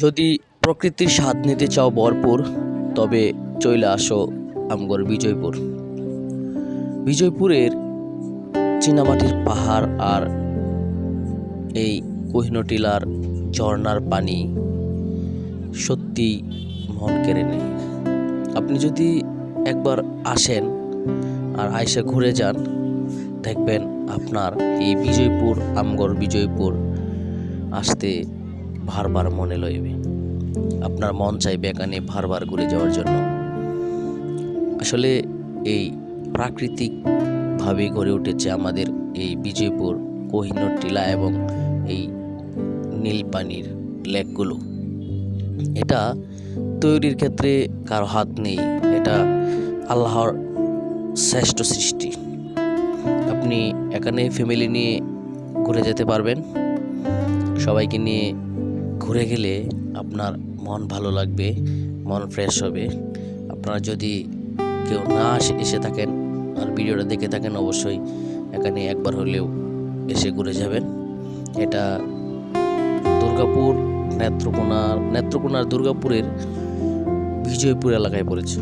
যদি প্রকৃতির স্বাদ নিতে চাও ভরপুর, তবে চলে আসো আমগর বিজয়পুর। বিজয়পুরের চীনামাটির পাহাড় আর এই কোহিনূর টিলার ঝর্ণার পানি সত্যি মন কেড়ে নেয়। আপনি যদি একবার আসেন আর আয়সা ঘুরে যান, দেখবেন আপনার এই বিজয়পুর, আমগর বিজয়পুর আসতে বারবার মনে লইবে। আপনার মন চাইবে এখানে বারবার ঘুরে যাওয়ার জন্য। আসলে এই প্রাকৃতিকভাবে গড়ে উঠেছে আমাদের এই বিজয়পুর, কোহিনূর টিলা এবং এই নীলপানির লেকগুলো। এটা তৈরির ক্ষেত্রে কারো হাত নেই, এটা আল্লাহর শ্রেষ্ঠ সৃষ্টি। আপনি এখানে ফ্যামিলি নিয়ে ঘুরে যেতে পারবেন। সবাইকে নিয়ে ঘুরে গেলে আপনার মন ভালো লাগবে, মন ফ্রেশ হবে। আপনারা যদি কেউ না এসে থাকেন আর ভিডিওটা দেখে থাকেন, অবশ্যই এখানে একবার হলেও এসে ঘুরে যাবেন। এটা দুর্গাপুর নেত্রকোনার দুর্গাপুরের বিজয়পুর এলাকায় পড়েছে।